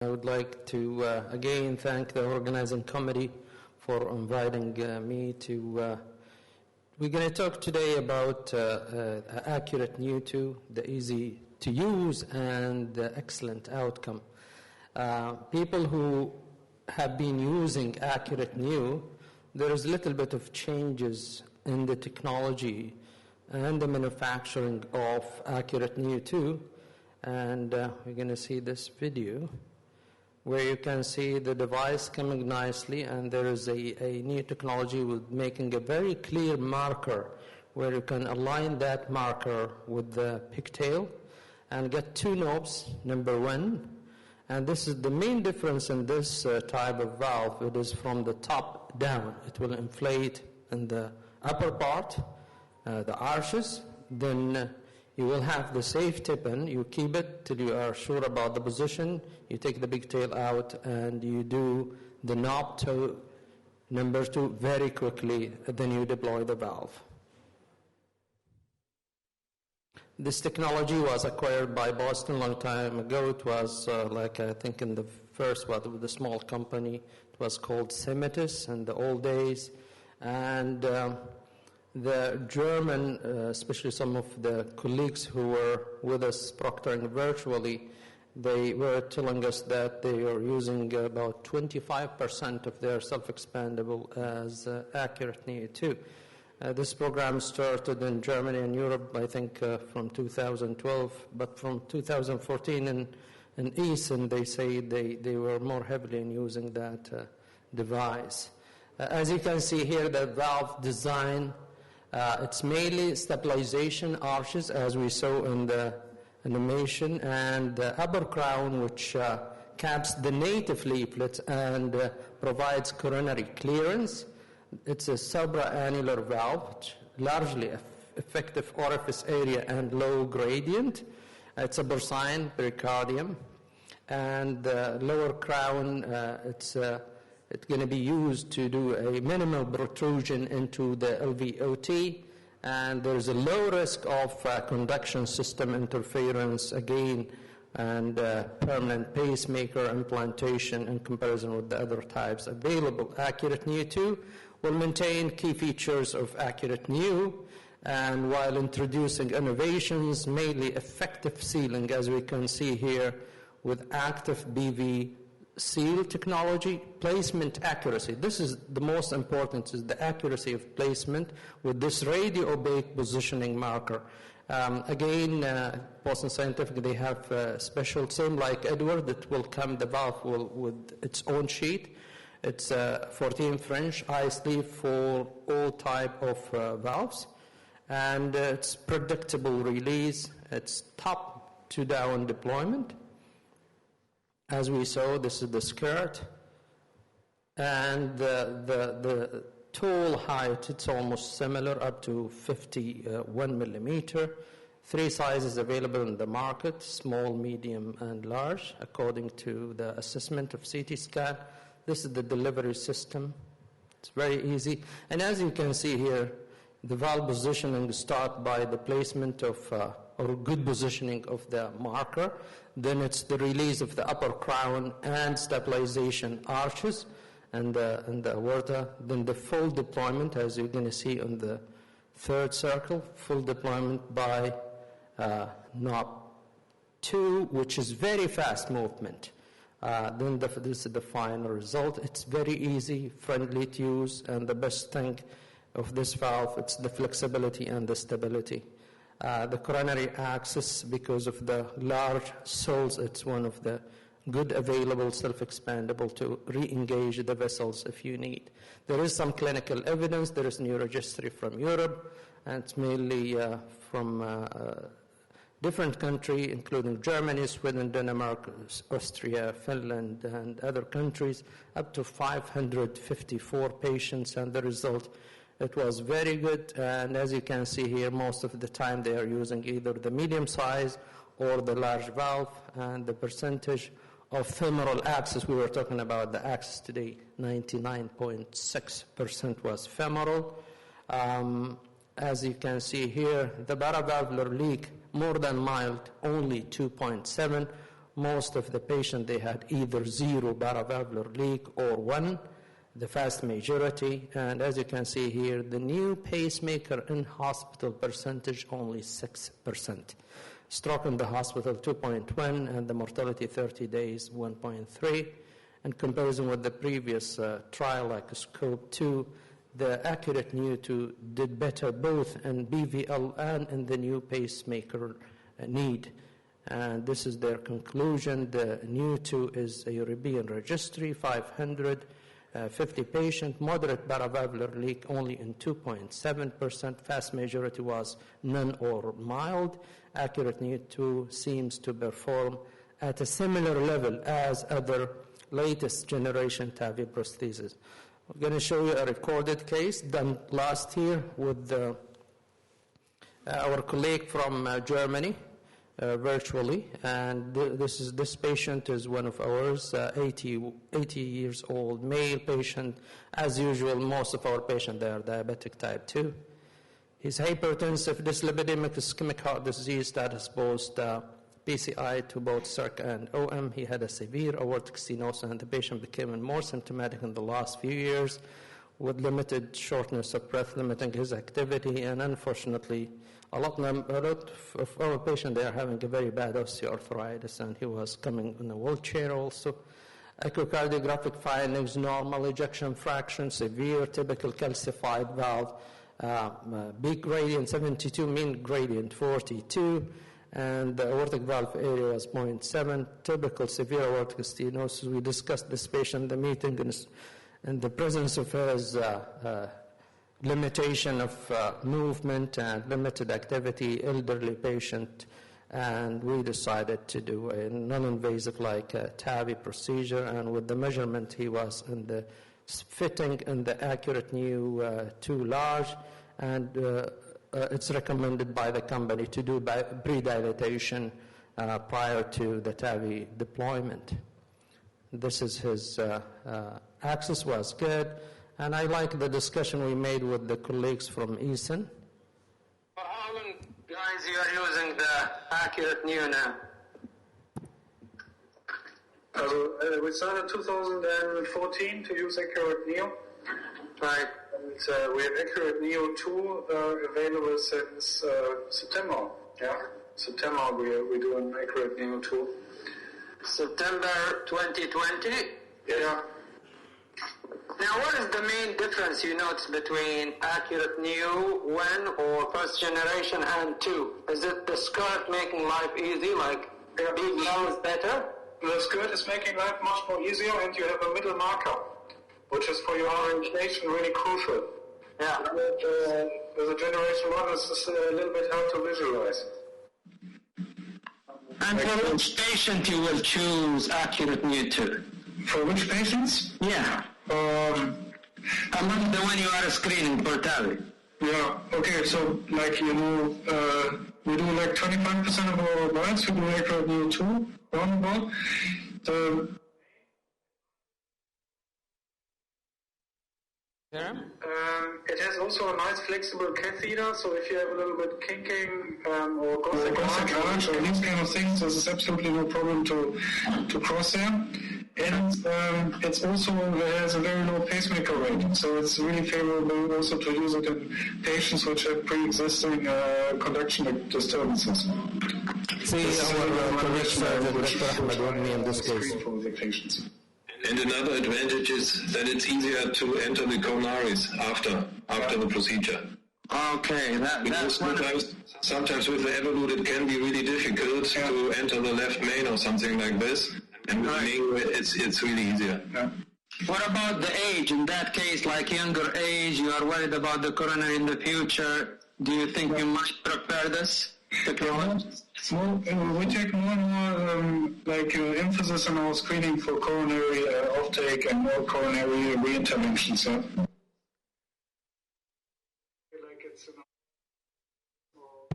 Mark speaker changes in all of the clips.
Speaker 1: I would like to again thank the organizing committee for inviting me to. We're going to talk today about Acurate Neo 2, the easy to use and the excellent outcome. People who have been using Acurate Neo, there is a little bit of changes in the technology and the manufacturing of Acurate Neo 2, and we're going to see this video where you can see the device coming nicely, and there is a new technology with making a very clear marker where you can align that marker with the pigtail and get two knobs, number one. And this is the main difference in this type of valve. It is from the top down. It will inflate in the upper part, the arches. Then you will have the safety pin. You keep it till you are sure about the position. You take the pigtail out and you do the knob to number two very quickly. Then you deploy the valve. This technology was acquired by Boston a long time ago. It was like I think in the first one with a small company. It was called Semitis in the old days. And the German, especially some of the colleagues who were with us proctoring virtually, they were telling us that they are using about 25% of their self-expandable as Acurate Neo 2. This program started in Germany and Europe, I think, from 2012, but from 2014 in Eastern, they say they were more heavily in using that device. As you can see here, the valve design, it's mainly stabilization arches, as we saw in the animation, and the upper crown, which caps the native leaflet and provides coronary clearance. It's a supraannular valve, largely effective orifice area and low gradient. It's a porcine pericardium, and the lower crown, it's going to be used to do a minimal protrusion into the LVOT, and there's a low risk of conduction system interference again, and permanent pacemaker implantation in comparison with the other types available. Acurate Neo 2 will maintain key features of Acurate Neo, and while introducing innovations, mainly effective sealing, as we can see here, with active BV seal technology, placement accuracy. This is the most important, is the accuracy of placement with this radio-opaque positioning marker. Again, Boston Scientific, they have special, same like Edward, that will come, the valve will, with its own sheet. It's 14 French eye sleeve for all type of valves, and it's predictable release. It's top to down deployment. As we saw, this is the skirt, and the tool height, it's almost similar, up to 51 millimeter. 3 sizes available in the market, small, medium, and large, according to the assessment of CT scan. This is the delivery system. It's very easy. And as you can see here, the valve positioning start by the placement of, or good positioning of the marker. Then it's the release of the upper crown and stabilization arches and the aorta. Then the full deployment, as you're going to see on the third circle, full deployment by knob 2, which is very fast movement. Then this is the final result. It's very easy, friendly to use, and the best thing of this valve, it's the flexibility and the stability. The coronary access, because of the large soles, it's one of the good available self-expandable to re-engage the vessels if you need. There is some clinical evidence. There is new registry from Europe, and it's mainly from different countries, including Germany, Sweden, Denmark, Austria, Finland, and other countries, up to 554 patients, and the result, it was very good. And as you can see here, most of the time they are using either the medium size or the large valve, and the percentage of femoral access, we were talking about the access today, 99.6% was femoral. As you can see here, the paravalvular leak, more than mild, only 2.7, Most of the patients, they had either 0 paravalvular leak or 1, the vast majority. And as you can see here, the new pacemaker in hospital percentage only 6%. Stroke in the hospital 2.1, and the mortality 30 days 1.3. In comparison with the previous trial like SCOPE 2, the Accurate Neo 2 did better both in BVL and in the new pacemaker need. And this is their conclusion. The Neo 2 is a European registry, 550 patient, moderate paravalvular leak only in 2.7%, vast majority was none or mild. Accurate Neo 2 seems to perform at a similar level as other latest generation TAVI prosthesis. I'm going to show you a recorded case done last year with our colleague from Germany, virtually, and this patient is one of ours, 80 years old, male patient. As usual, most of our patients, they are diabetic type 2. He's hypertensive, dyslipidemic ischemic heart disease that has posed PCI to both circ and OM. He had a severe aortic stenosis, and the patient became more symptomatic in the last few years with limited shortness of breath, limiting his activity, and unfortunately, a lot of our patients, they are having a very bad osteoarthritis, and he was coming in a wheelchair also. Echocardiographic findings, normal ejection fraction, severe typical calcified valve, big gradient 72, mean gradient 42, and the aortic valve area was 0.7, typical severe aortic stenosis. We discussed this patient in the meeting in the presence of his limitation of movement and limited activity, elderly patient, and we decided to do a non-invasive like a TAVI procedure, and with the measurement he was in the fitting in the Accurate Neo 2 large, and it's recommended by the company to do pre-dilatation prior to the TAVI deployment. This is his access was good, and I like the discussion we made with the colleagues from Eason.
Speaker 2: For how long, guys, you are using the Accurate Neo now?
Speaker 3: We started 2014 to use Accurate Neo.
Speaker 2: Right.
Speaker 3: And we have Accurate Neo 2 available since September. Yeah, September we're doing Accurate Neo 2.
Speaker 2: September 2020?
Speaker 3: Yeah.
Speaker 2: Now, what is the main difference you notice between Accurate Neo 1 or first generation and 2? Is it the skirt making life easy, like BVL is better?
Speaker 3: The skirt is making life much more easier, and you have a middle marker, which is for your orientation really crucial.
Speaker 2: Yeah.
Speaker 3: The generation 1 is a little bit hard to visualize.
Speaker 2: And for which patient you will choose Accurate Neo 2?
Speaker 3: For which patients?
Speaker 2: Yeah. Among the one you are screening for TAVI.
Speaker 3: Yeah, okay, so like, we do like 25% of our bites, we do Accurate Neo 2, roundabout. It has also a nice flexible catheter, so if you have a little bit kinking or Gothic arch or these kind of things, there's absolutely no problem to cross there. And it's also has a very low pacemaker rate, so it's really favorable also to use it in patients which have pre-existing conduction disturbances.
Speaker 1: See, our colleague surgeon, Dr. Ahmed, with me in this case.
Speaker 4: And another advantage is that it's easier to enter the coronaries after the procedure.
Speaker 2: Okay, that's
Speaker 4: sometimes with the Evolut it can be really difficult to enter the left main or something like this. And with the main, it's really easier.
Speaker 3: Yeah.
Speaker 2: What about the age? In that case, like younger age, you are worried about the coronary in the future. Do you think you must prepare this technology?
Speaker 3: We take more and more emphasis on our screening for coronary offtake and more coronary re-interventions. Yeah?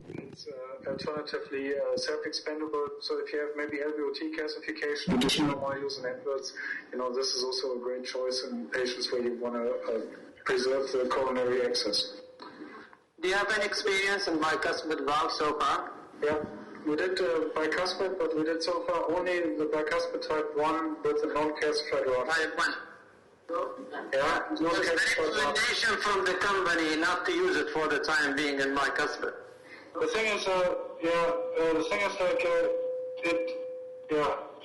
Speaker 3: It's alternatively self-expandable, so if you have maybe LVOT calcification, additional more use in Edwards, this is also a great choice in patients where you want to preserve the coronary access.
Speaker 2: Do you have any experience in bicuspid valve so far?
Speaker 3: Yeah. We did bicuspid, but we did so far only the bicuspid type 1 with a non-calcified rod.
Speaker 2: Type 1.
Speaker 3: Yeah,
Speaker 2: There's an explanation from the company not to use it for the time being in bicuspid.
Speaker 3: The thing is,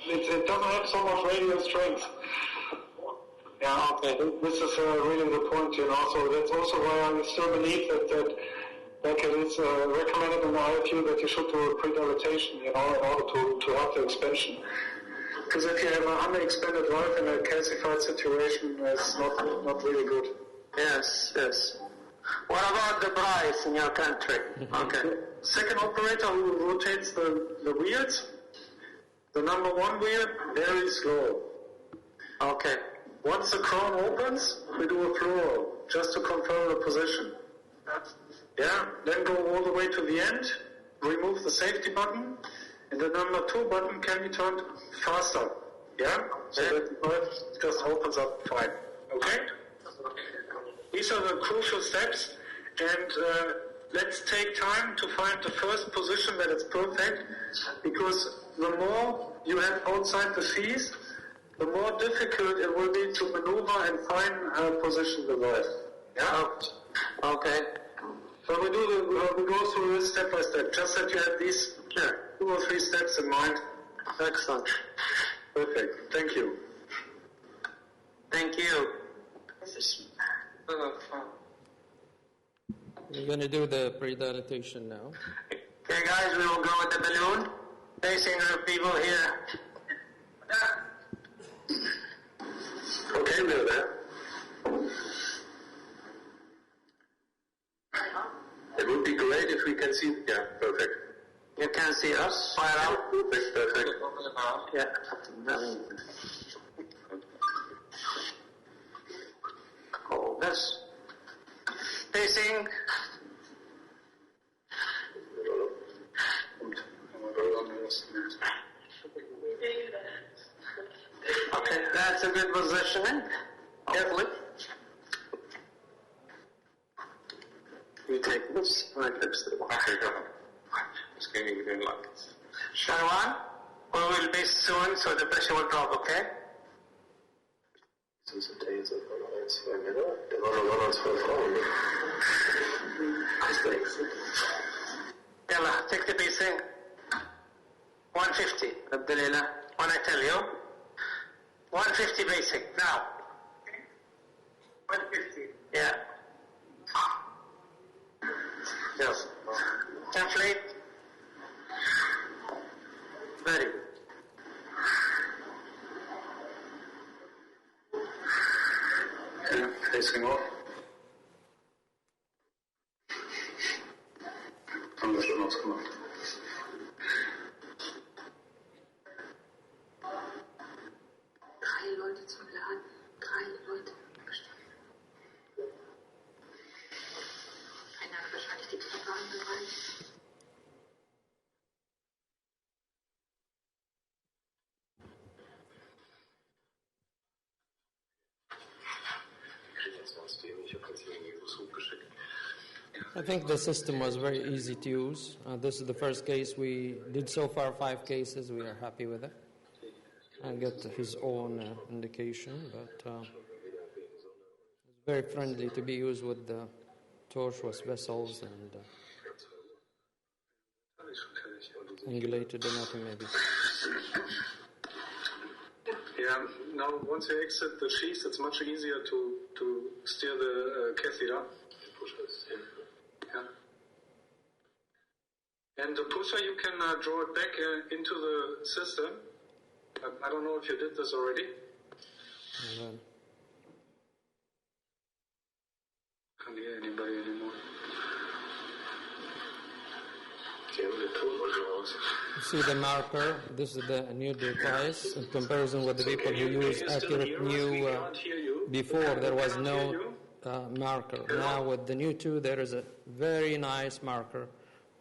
Speaker 3: it doesn't have so much radial strength. Yeah, okay. This is really the point, So that's also why I still believe that it is recommended in the IFU that you should do a pre-dilatation, in order to help the expansion. Because if you have an underexpanded valve in a calcified situation, it's not really good.
Speaker 2: Yes. What about the price in your country?
Speaker 3: Okay. Second operator who rotates the wheels, the number 1 wheel, very slow.
Speaker 2: Okay.
Speaker 3: Once the crown opens, we do a fluoro, just to confirm the position. Yeah, then go all the way to the end, remove the safety button, and the number 2 button can be turned faster. Yeah? So that the valve just opens up fine. Okay? These are the crucial steps, and let's take time to find the first position that is perfect, because the more you have outside the Cs, the more difficult it will be to maneuver and find position the valve. Yeah?
Speaker 2: Okay.
Speaker 3: So we go through this step by step, just that you have these 2 or 3 steps in mind.
Speaker 2: Excellent.
Speaker 3: Perfect. Thank you.
Speaker 2: Thank you.
Speaker 1: We're going to do the pre-dilatation now.
Speaker 2: Okay, guys, we will go with the balloon. Facing the people here.
Speaker 4: Okay, we're there. It would be great if we can see. Yeah, perfect.
Speaker 2: You can see us. Fire out.
Speaker 4: Perfect.
Speaker 2: Yeah. Oh, this. Facing. Okay, that's a good positioning. Hopefully. You take this, and I fix it. Okay, go ahead. Just getting it in like this. Sharwan, we will be soon, so the pressure will drop, okay? Yalla, take the pacing. 150, Abdulillah. When I tell you, 150 basic, now. 150? Yeah. Yes. Inflate. Very good.
Speaker 3: Facing off. Andersrum ausgemacht.
Speaker 5: Leute zum Laden. 3 Leute bestimmt. Einer hat wahrscheinlich die Treppe angereicht.
Speaker 1: I think the system was very easy to use. This is the first case. We did so far 5 cases. We are happy with it. I get his own indication, but it's very friendly to be used with the tortuous vessels and angulated anatomy.
Speaker 3: Yeah, now once you exit the sheath, it's much easier to steer the catheter. Yeah. And the pusher, you can draw it back into the system. I don't know if you did this already. Can't hear anybody anymore.
Speaker 1: You see the marker? This is the new device in comparison with the people who use Acurate Neo. Before there was no marker. Now with the new 2 there is a very nice marker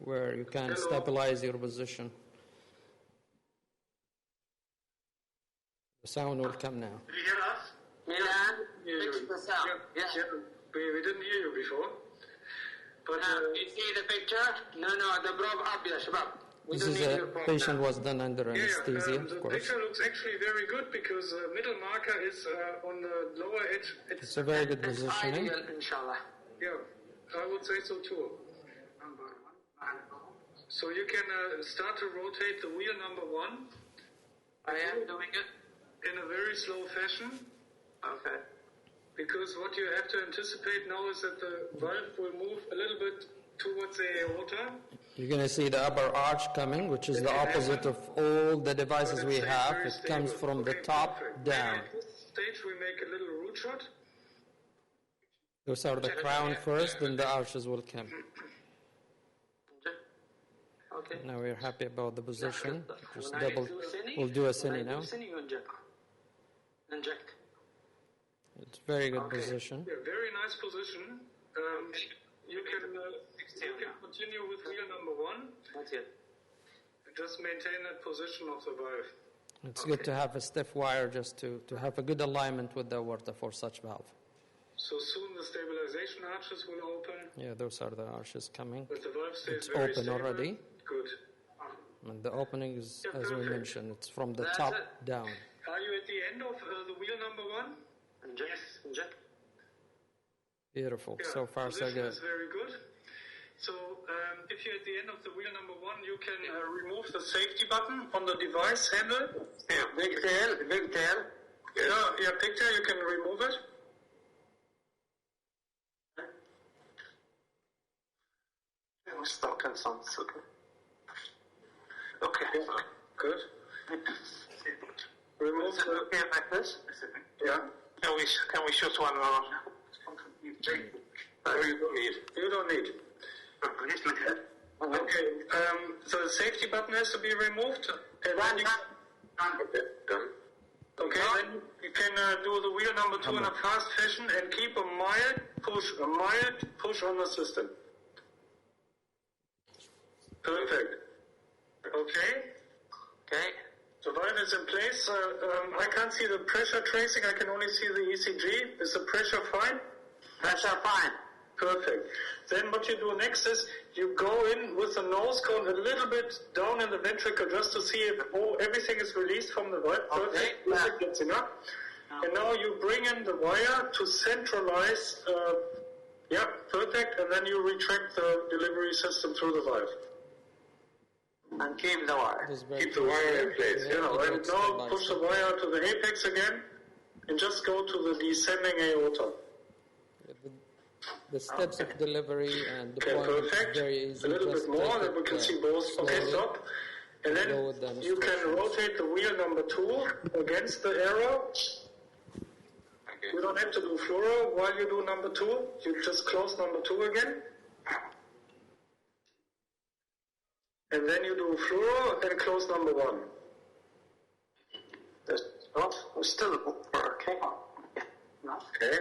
Speaker 1: where you can stabilize your position. The sound will come now.
Speaker 3: Did you hear us?
Speaker 2: Milan, fix the sound.
Speaker 3: Yeah. We didn't hear you before. But
Speaker 2: you see the picture? No, the probe up, ya shabab.
Speaker 1: This is a patient was done under anesthesia, of
Speaker 3: the
Speaker 1: course.
Speaker 3: picture looks actually very good because the middle marker is on the lower edge.
Speaker 1: It's a very good positioning.
Speaker 2: Ideal, inshallah.
Speaker 3: Yeah, I would say so too. So you can start to rotate the wheel number 1.
Speaker 2: I am doing it.
Speaker 3: In a very slow fashion.
Speaker 2: Okay.
Speaker 3: Because what you have to anticipate now is that the valve will move a little bit towards the aorta.
Speaker 1: You're going to see the upper arch coming, which is the opposite of all the devices we have. It comes from the top down.
Speaker 3: At this stage we make a little root shot.
Speaker 1: Those are the crown first, then the arches will come.
Speaker 2: Okay.
Speaker 1: Now we're happy about the position. Just double. We'll do a cine now.
Speaker 2: Inject.
Speaker 1: It's very good position.
Speaker 3: Yeah, very nice position. You can continue with wheel number 1.
Speaker 2: That's it.
Speaker 3: And just maintain that position of the valve.
Speaker 1: It's good to have a stiff wire just to have a good alignment with the aorta for such valve.
Speaker 3: So soon the stabilization arches will open.
Speaker 1: Yeah, those are the arches coming.
Speaker 3: But the valve stays
Speaker 1: It's
Speaker 3: very
Speaker 1: open
Speaker 3: stable.
Speaker 1: already.
Speaker 3: Good.
Speaker 1: And the opening is,
Speaker 3: Yeah,
Speaker 1: as we
Speaker 3: perfect.
Speaker 1: mentioned, it's from the
Speaker 2: That's
Speaker 1: top
Speaker 2: it.
Speaker 1: down.
Speaker 3: Are you at the end of the wheel number 1?
Speaker 2: Inject.
Speaker 1: Beautiful.
Speaker 3: Yeah,
Speaker 1: So far, so
Speaker 3: position
Speaker 1: good.
Speaker 3: is very good. So if you're at the end of the wheel number 1, you can remove the safety button on the device handle.
Speaker 2: Yeah, big tail.
Speaker 3: Yeah, picture, you can remove it.
Speaker 2: Stock and some. Okay.
Speaker 3: Good. Remove the...
Speaker 2: Okay, like this.
Speaker 3: Yeah.
Speaker 2: Can we shoot one more?
Speaker 3: You don't need. You don't need. Okay. So the safety button has to be removed. And then you... Okay, then you can do the wheel number 2 in a fast fashion and keep a mild push on the system. Perfect. Okay. The valve is in place. I can't see the pressure tracing. I can only see the ECG. Is the pressure fine?
Speaker 2: Pressure fine.
Speaker 3: Perfect. Then what you do next is you go in with the nose cone a little bit down in the ventricle just to see if everything is released from the valve. Perfect.
Speaker 2: Okay.
Speaker 3: Perfect. That's enough. And now you bring in the wire to centralize. Perfect. And then you retract the delivery system through the valve.
Speaker 2: And keep the wire.
Speaker 3: Keep the wire in place. And now push the wire to the apex again and just go to the descending aorta.
Speaker 1: The steps of delivery and deployment
Speaker 3: perfect.
Speaker 1: is very easy.
Speaker 3: A little
Speaker 1: Just
Speaker 3: bit more,
Speaker 1: take
Speaker 3: then we can
Speaker 1: it,
Speaker 3: see both. Okay, stop. And then
Speaker 1: go with the
Speaker 3: you can rotate the wheel number 2 against the arrow. You don't have to do fluoro while you do number 2. You just close number 2 again. And then you do fluoro and close number 1.
Speaker 2: Still okay.
Speaker 3: Okay.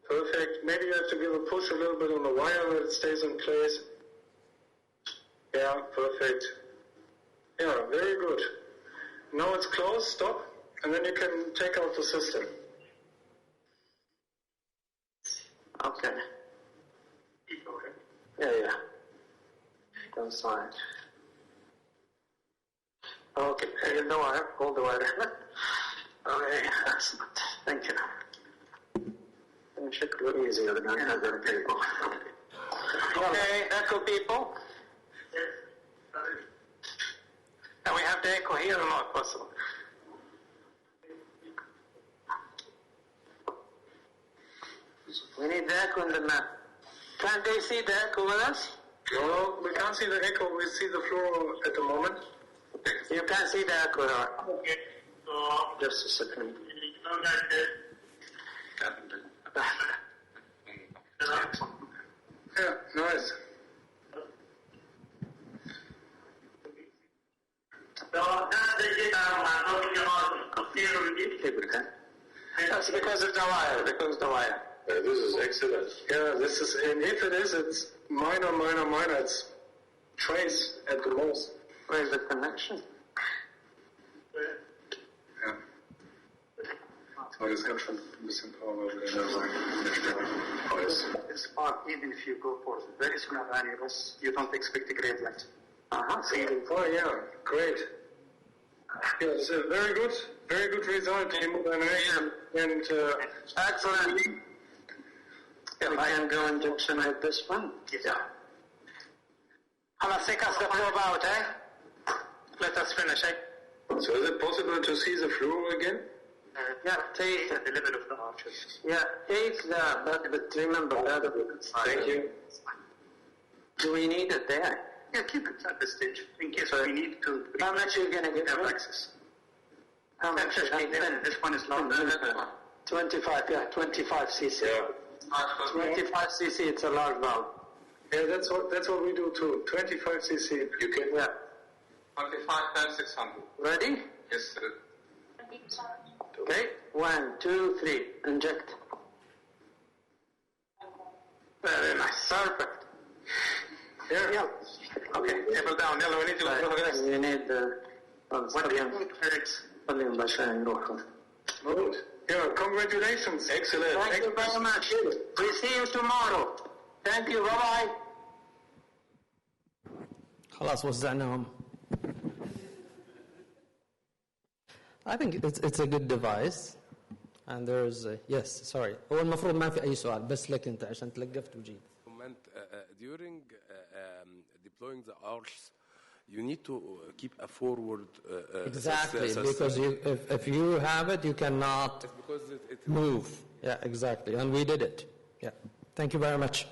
Speaker 3: Perfect. Maybe you have to give a push a little bit on the wire that it stays in place. Yeah, perfect. Yeah, very good. Now it's closed, stop, and then you can take out the system.
Speaker 2: Okay. Yeah. That's fine. Okay, hold the wire. Okay, excellent. Thank you. It should go easier than other people. Okay, echo people. And we have the echo here or not possible? We need the echo in the map. Can they see the echo with us?
Speaker 3: No, we can't see the echo. We see the fluoro at the moment.
Speaker 2: You can't see the echo, right? Okay. Just a second.
Speaker 3: Yeah, nice.
Speaker 2: That's because of the wire.
Speaker 4: This is excellent.
Speaker 3: Yeah, this is, and if it is, it's minor. It's trace at the most.
Speaker 2: Where's the connection?
Speaker 3: Ja. Aber das kann schon ein bisschen Power
Speaker 2: This part, even if you go for very small annulus, you don't expect a great length.
Speaker 3: Oh, yeah, great. Yeah, it's a very good result, hemodynamics, and
Speaker 2: excellent. If I can go and injectionate this one. Yeah. Let's take us the probe out, eh? Let us finish, eh?
Speaker 4: So is it possible to see the fluoro again?
Speaker 2: Yeah, take the level of the arches. Yeah, take but remember that.
Speaker 4: Thank you.
Speaker 2: Do we need it there?
Speaker 6: Yeah, keep it at this stage in case we need to.
Speaker 2: How much are you going to get?
Speaker 6: Have access.
Speaker 2: How much?
Speaker 6: This one is longer.
Speaker 2: 25, yeah, 25 cc.
Speaker 4: Yeah.
Speaker 2: 25 cc, it's a large valve.
Speaker 3: yeah, that's what we do too. 25 cc.
Speaker 4: You can.
Speaker 2: Yeah.
Speaker 7: 25 times 600.
Speaker 2: Ready?
Speaker 7: Yes, sir.
Speaker 2: Okay. 1, 2, 3. Inject. Very nice. Perfect.
Speaker 3: Yeah.
Speaker 2: Okay.
Speaker 7: Table down. Yellow, we need to look at this.
Speaker 2: You need خليهم باشا نروحوا.
Speaker 3: Good. Yeah, congratulations.
Speaker 4: Excellent.
Speaker 2: Thank you very much. We see you tomorrow. Thank you. Bye-bye.
Speaker 1: خلاص وزعناهم. I think it's a good device. And there's yes, sorry. هو المفروض ما في أي سؤال بس لك أنت عشان تلقفت وجيت.
Speaker 8: During deploying the arcs, you need to keep a forward.
Speaker 1: Exactly, because if you have it, you cannot
Speaker 8: because it
Speaker 1: move. Yeah, exactly, and we did it. Yeah, thank you very much.